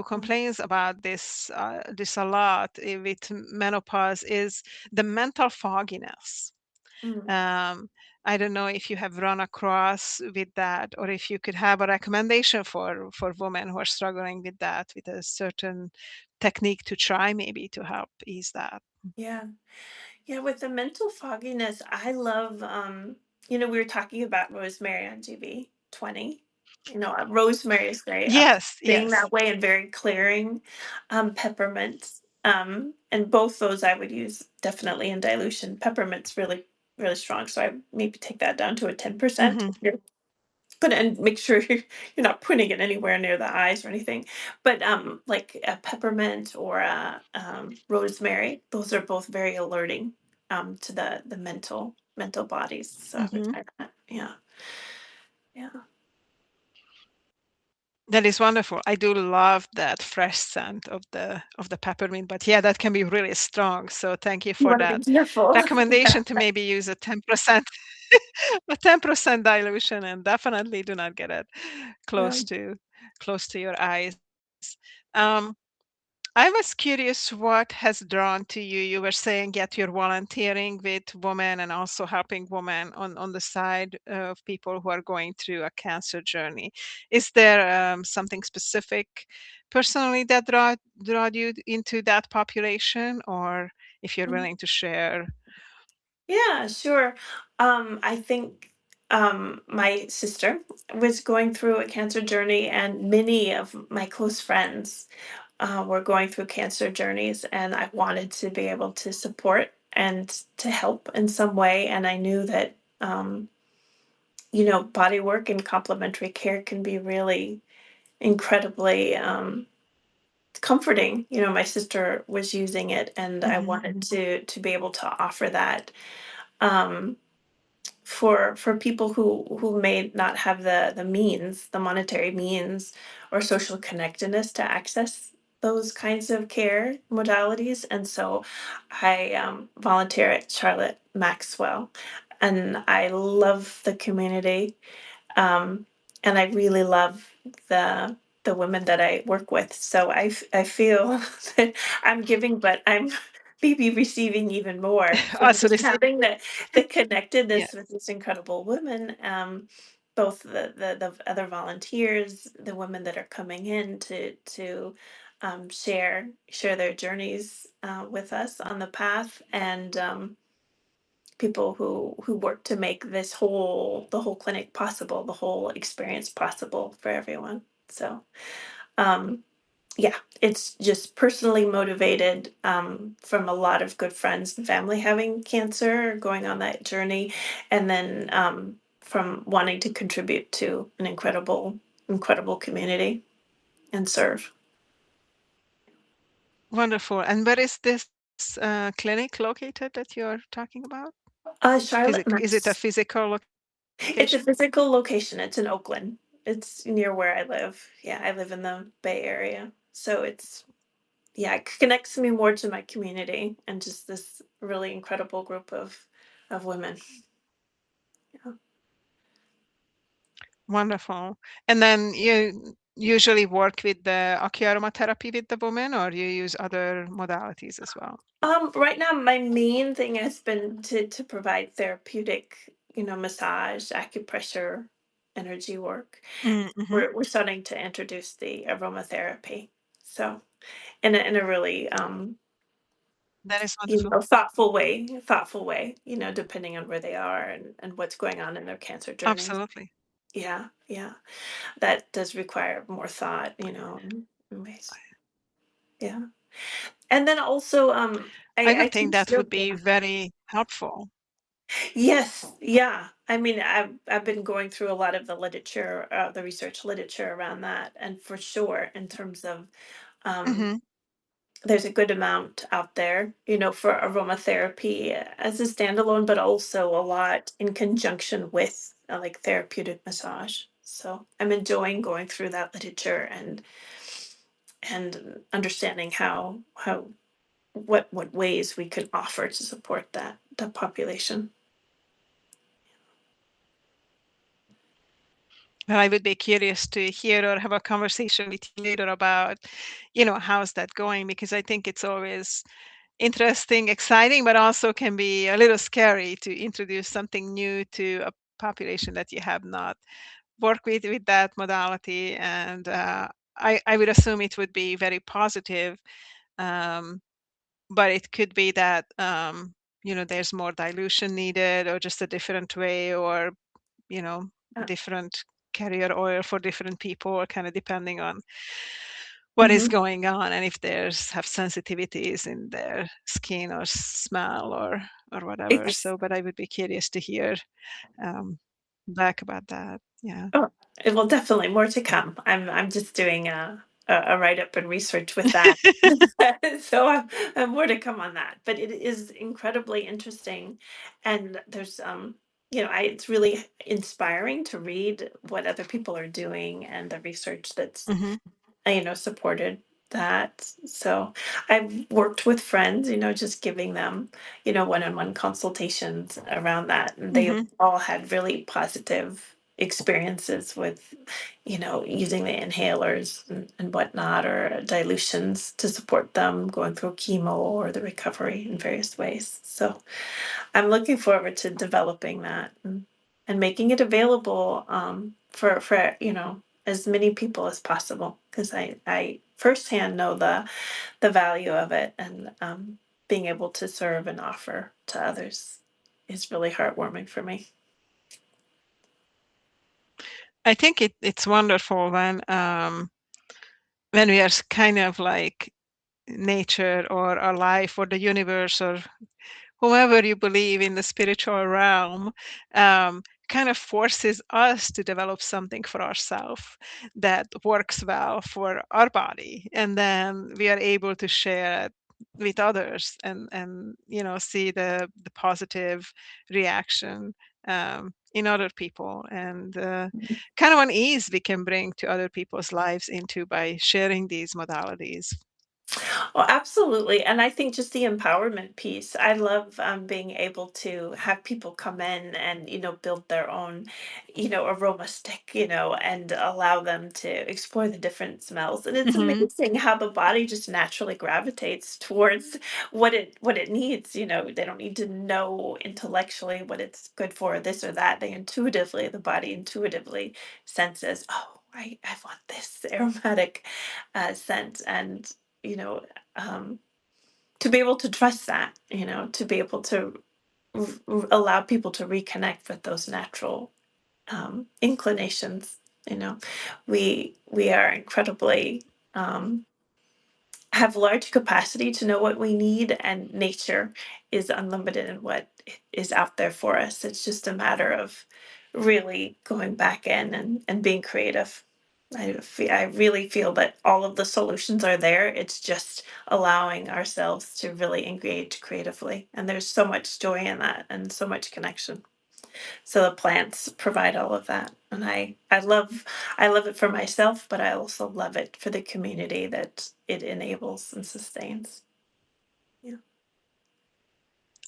S1: complains about this a lot with menopause, is the mental fogginess.
S2: Mm.
S1: Um, I don't know if you have run across with that, or if you could have a recommendation for women who are struggling with that, with a certain technique to try maybe to help ease that.
S2: Yeah. Yeah, with the mental fogginess, I love, we were talking about rosemary on GB20. Rosemary is very
S1: Yes,
S2: being
S1: yes.
S2: that way and very clearing. Peppermints, and both those I would use definitely in dilution. Peppermint's really, really strong, so I maybe take that down to a 10%.
S1: Hmm.
S2: But and make sure you're not putting it anywhere near the eyes or anything. But like a peppermint or a rosemary, those are both very alerting to the mental bodies. So I would
S1: Hmm.
S2: try that. Yeah, yeah.
S1: That is wonderful. I do love that fresh scent of the peppermint, but yeah, that can be really strong. So thank you
S2: You
S1: for
S2: want to be
S1: that
S2: careful. Yeah,
S1: recommendation to maybe use a 10% a 10% dilution, and definitely do not get it
S2: yeah.
S1: close to your eyes. Um, I was curious what has drawn to you. You were saying yet you're volunteering with women and also helping women on the side of people who are going through a cancer journey. Is there something specific personally that draw you into that population, or if you're willing to share?
S2: Yeah, sure. I think my sister was going through a cancer journey, and many of my close friends were going through cancer journeys, and I wanted to be able to support and to help in some way. And I knew that, body work and complementary care can be really incredibly comforting. My sister was using it, and I
S1: Hmm.
S2: wanted to be able to offer that. Um, for people who may not have the monetary means or social connectedness to access those kinds of care modalities. And so I volunteer at Charlotte Maxwell, and I love the community, um, and I really love the the women that I work with. So I feel that I'm giving, but I'm maybe receiving even more from
S1: Also
S2: just
S1: receive.
S2: having the
S1: Yeah.
S2: connectedness with these incredible women. Both the other volunteers, the women that are coming in to share their journeys with us on the path, and people who work to make the whole clinic possible, the whole experience possible for everyone. So um yeah, it's just personally motivated from a lot of good friends and family having cancer, going on that journey, and then from wanting to contribute to an incredible community and serve.
S1: Wonderful. And where is this clinic located that you're talking about?
S2: Charlotte,
S1: Is it a
S2: Mass.
S1: physical
S2: It's a
S1: location?
S2: physical location. It's in Oakland. It's near where I live. Yeah, I live in the Bay Area. So it connects me more to my community and just this really incredible group of women. Yeah.
S1: Wonderful. And then you usually work with the AcuAroma therapy with the woman, or you use other modalities as well?
S2: Right now, my main thing has been to provide therapeutic, massage, acupressure, energy work.
S1: Mm-hmm.
S2: We're starting to introduce the aromatherapy, so in a really
S1: That is wonderful.
S2: thoughtful way, depending on where they are and what's going on in their cancer journeys.
S1: Absolutely.
S2: Yeah, yeah, that does require more thought, in ways. Yeah, and then also,
S1: I
S2: I
S1: would think
S2: teach
S1: that would
S2: yoga.
S1: be very helpful.
S2: Yes, yeah. I mean, I've been going through a lot of the research literature around that, and for sure, in terms of um,
S1: Mm-hmm.
S2: there's a good amount out there, for aromatherapy as a standalone, but also a lot in conjunction with like therapeutic massage. So I'm enjoying going through that literature and understanding how what ways we can offer to support that population.
S1: Well, I would be curious to hear or have a conversation with you later about, how's that going? Because I think it's always interesting, exciting, but also can be a little scary to introduce something new to a population that you have not worked with that modality. And I would assume it would be very positive, um, but it could be that there's more dilution needed, or just a different way, or you know
S2: Uh,
S1: different carrier oil for different people, kind of depending on what is
S2: mhm.
S1: going on, and if there's have sensitivities in their skin or smell or whatever.
S2: Yes.
S1: So, but I would be curious to hear um, back about that. Yeah.
S2: Oh, well, definitely more to come. I'm just doing a write up and research with that, so I'm more to come on that. But it is incredibly interesting, and there's it's really inspiring to read what other people are doing and the research that's
S1: Hmm.
S2: supported that. So I've worked with friends, just giving them, one-on-one consultations around that. And they
S1: Hmm.
S2: all had really positive experiences with, using the inhalers and whatnot, or dilutions to support them going through chemo or the recovery in various ways. So I'm looking forward to developing that and making it available for as many people as possible, because I firsthand know the value of it, and being able to serve and offer to others is really heartwarming for me.
S1: I think it's wonderful when we are kind of like nature or our life or the universe or whoever you believe in the spiritual realm, kind of forces us to develop something for ourselves that works well for our body, and then we are able to share it with others, and see the positive reaction in other people, and kind of an ease we can bring to other people's lives into by sharing these modalities.
S2: Oh, absolutely. And I think just the empowerment piece. I love being able to have people come in and, build their own, aroma stick, and allow them to explore the different smells. And it's
S1: Mhm.
S2: amazing how the body just naturally gravitates towards what it needs. They don't need to know intellectually what it's good for, this or that. The body intuitively senses, oh, I want this aromatic scent. And you know, um, to be able to trust that, to be able to allow people to reconnect with those natural inclinations. You know, we are incredibly um, have large capacity to know what we need, and nature is unlimited in what is out there for us. It's just a matter of really going back in and being creative. I really feel that all of the solutions are there. It's just allowing ourselves to really engage creatively. And there's so much joy in that and so much connection. So the plants provide all of that. And I love it for myself, but I also love it for the community that it enables and sustains. Yeah.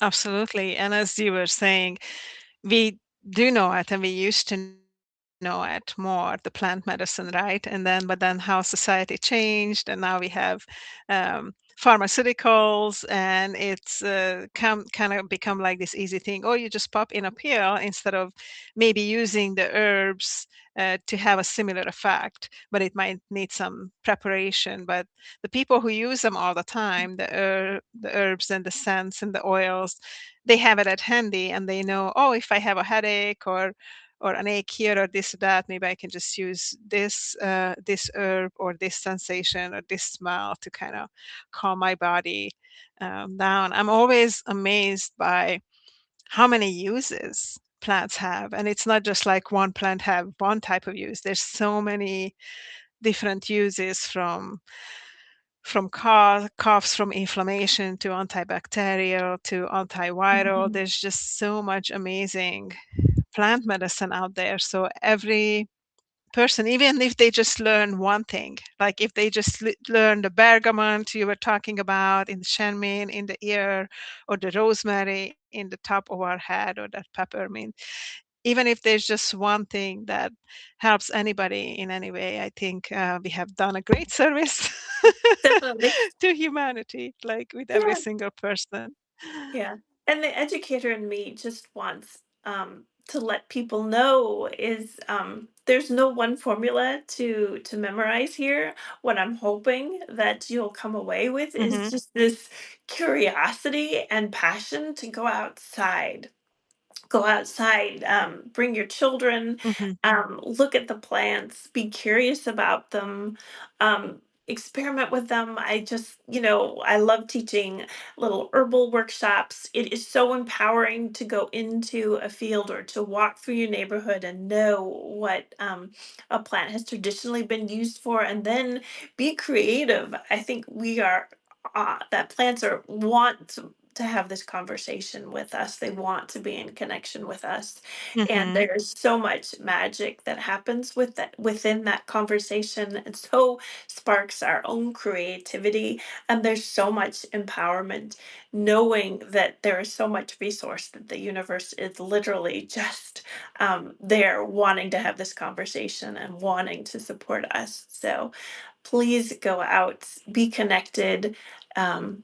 S1: Absolutely. And as you were saying, we do know it and we used to know it more, the plant medicine, right? But then how society changed, and now we have pharmaceuticals, and it's kind of become like this easy thing. Oh, you just pop in a pill instead of maybe using the herbs to have a similar effect, but it might need some preparation. But the people who use them all the time, the herbs and the scents and the oils, they have it at handy, and they know, oh, if I have a headache or an ache here or this or that, maybe I can just use this herb or this sensation or this smell to kind of calm my body down. I'm always amazed by how many uses plants have, and it's not just like one plant have one type of use. There's so many different uses, from coughs from inflammation to antibacterial to antiviral.
S2: Mhm.
S1: There's just so much amazing plant medicine out there. So every person, even if they just learn one thing, like if they just learn the bergamot you were talking about in the shenmue in the ear, or the rosemary in the top of our head, or that peppermint, even if there's just one thing that helps anybody in any way, I think we have done a great service
S2: Definitely.
S1: to humanity, like with every
S2: Yeah.
S1: single person.
S2: Yeah. And the educator in me just wants to let people know is there's no one formula to memorize here. What I'm hoping that you'll come away with is
S1: Hmm.
S2: just this curiosity and passion to go outside, bring your children,
S1: Hmm.
S2: look at the plants, be curious about them, experiment with them. I love teaching little herbal workshops. It is so empowering to go into a field or to walk through your neighborhood and know what a plant has traditionally been used for, and then be creative. I think we are. That plants are want to have this conversation with us. They want to be in connection with us. And
S1: Hmm.
S2: there's so much magic that happens within that conversation. And so sparks our own creativity. And there's so much empowerment knowing that there is so much resource that the universe is literally just there wanting to have this conversation and wanting to support us. So please go out, be connected. Um,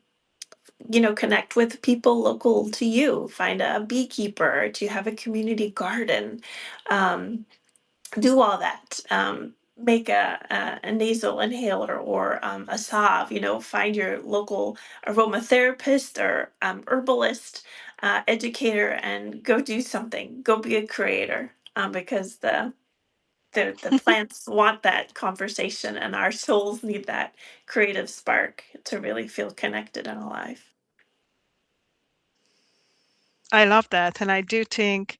S2: connect with people local to you. Find a beekeeper. To have a community garden? Um, do all that. Make a nasal inhaler or a salve. Find your local aromatherapist or herbalist, educator, and go do something. Go be a creator, because the plants want that conversation, and our souls need that creative spark to really feel connected and alive.
S1: I love that, and I do think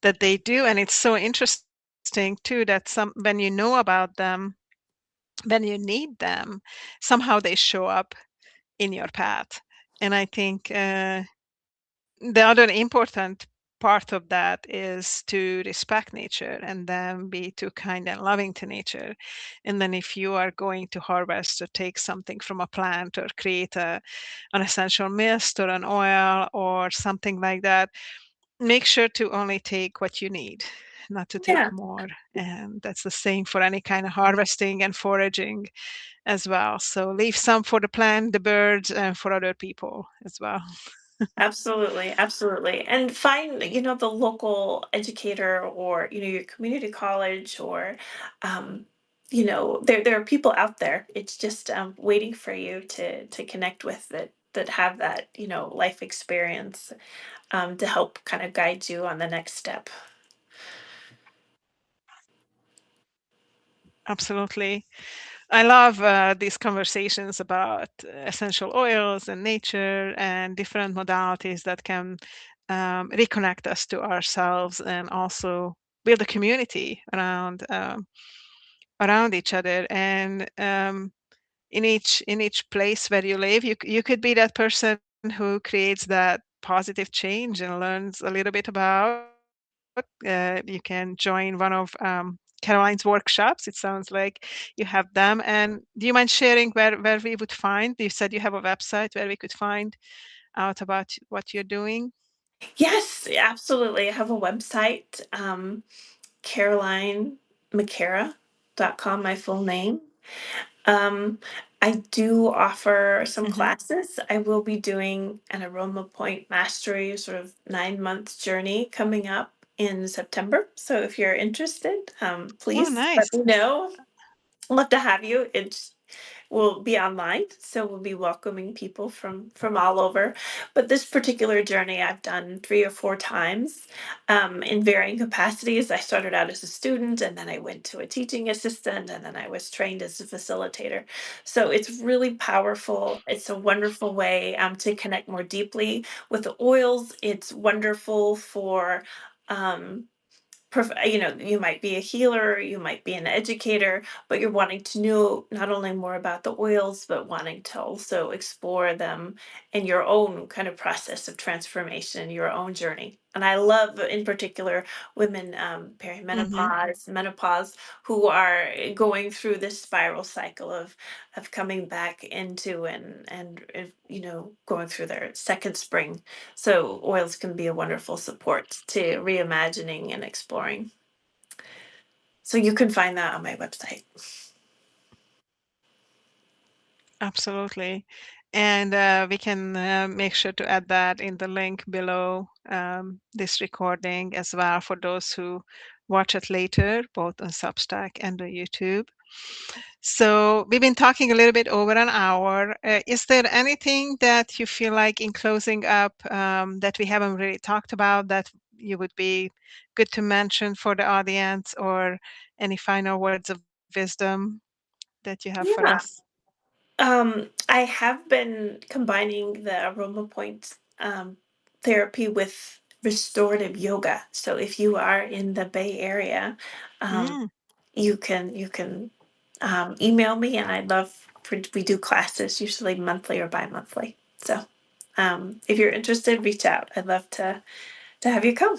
S1: that they do, and it's so interesting too that some when you know about them, when you need them, somehow they show up in your path. And I think the other important part of that is to respect nature and then be too kind and loving to nature. And then if you are going to harvest or take something from a plant or create an essential mist or an oil or something like that, make sure to only take what you need, not to take
S2: Yeah,
S1: more. And that's the same for any kind of harvesting and foraging as well. So leave some for the plant, the birds, and for other people as well.
S2: absolutely, absolutely. And find, the local educator or, your community college or, there are people out there. It's just waiting for you to connect with that have that, life experience to help kind of guide you on the next step.
S1: Absolutely. I love these conversations about essential oils and nature and different modalities that can reconnect us to ourselves and also build a community around each other. And in each place where you live, you could be that person who creates that positive change and learns a little bit about. You can join one of Caroline's workshops. It sounds like you have them. And do you mind sharing where we would find? You said you have a website where we could find out about what you're doing.
S2: Yes, absolutely. I have a website, CarolineMacarah.com, my full name. Um, I do offer some
S1: Hmm.
S2: classes. I will be doing an Aroma Point Mastery sort of 9 month journey coming up in September. So if you're interested,
S1: Oh,
S2: please let
S1: nice.
S2: me know. I'd love to have you. It's will be online, so we'll be welcoming people from all over. But this particular journey I've done 3 or 4 times in varying capacities. I started out as a student, and then I went to a teaching assistant, and then I was trained as a facilitator. So it's really powerful. It's a wonderful way to connect more deeply with the oils. It's wonderful for um, you might be a healer, you might be an educator, but you're wanting to know not only more about the oils, but wanting to also explore them in your own kind of process of transformation, your own journey. And I love, in particular, women
S1: Hmm.
S2: perimenopause, menopause, who are going through this spiral cycle of coming back into and going through their second spring. So oils can be a wonderful support to reimagining and exploring. So you can find that on my website.
S1: Absolutely. And we can make sure to add that in the link below this recording as well for those who watch it later, both on Substack and on YouTube. So we've been talking a little bit over an hour. Is there anything that you feel like in closing up that we haven't really talked about that you would be good to mention for the audience, or any final words of wisdom that you have for
S2: Yeah.
S1: us?
S2: I have been combining the aroma point therapy with restorative yoga. So if you are in the Bay Area, um,
S1: Mm.
S2: you can email me, and I'd love for we do classes usually monthly or bi-monthly. So if you're interested, reach out. I'd love to have you come.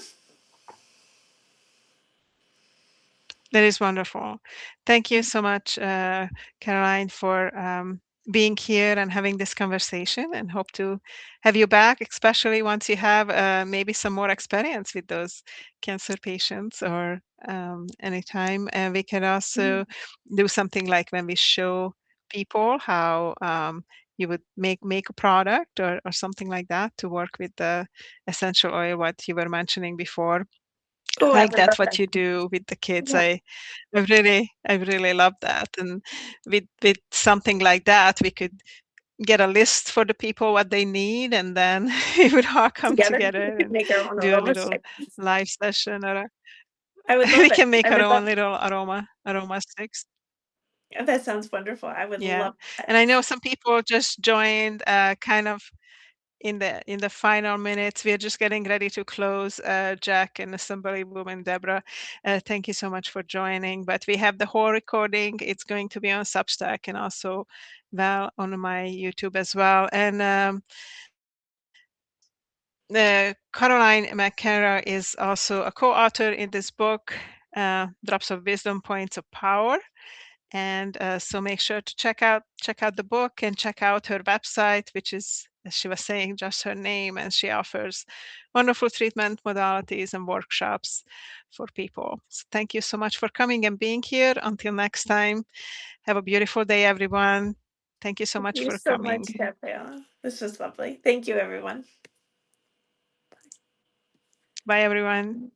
S1: That is wonderful. Thank you so much, Caroline, for being here and having this conversation, and hope to have you back, especially once you have maybe some more experience with those cancer patients, or anytime. And we can also do something like when we show people how you would make a product, or something like that, to work with the essential oil, what you were mentioning before,
S2: Oh, I
S1: like
S2: would
S1: that
S2: love
S1: what
S2: that.
S1: you do with the kids.
S2: Yeah,
S1: I really love that. And with something like that, we could get a list for the people what they need, and then we would all come
S2: together we
S1: together
S2: could
S1: and
S2: make our own
S1: do a
S2: aroma
S1: little
S2: stick.
S1: live session, or
S2: I would
S1: we
S2: love it.
S1: can make
S2: I
S1: our
S2: would
S1: own
S2: love.
S1: little aroma sticks.
S2: That sounds wonderful. I would
S1: Yeah.
S2: love that.
S1: And I know some people just joined kind of in the final minutes. We're just getting ready to close. Jack and Assembly Woman Deborah, thank you so much for joining. But we have the whole recording. It's going to be on Substack and also, well, on my YouTube as well. And Caroline Macarah is also a co-author in this book, Drops of Wisdom, Points of Power. And so make sure to check out the book and check out her website, which is, as she was saying, just her name. And she offers wonderful treatment modalities and workshops for people. So thank you so much for coming and being here. Until next time, have a beautiful day, everyone. Thank you so
S2: Thank
S1: much
S2: you
S1: for
S2: so
S1: coming.
S2: much, Gabriella. This was lovely. Thank you, everyone.
S1: Bye, everyone.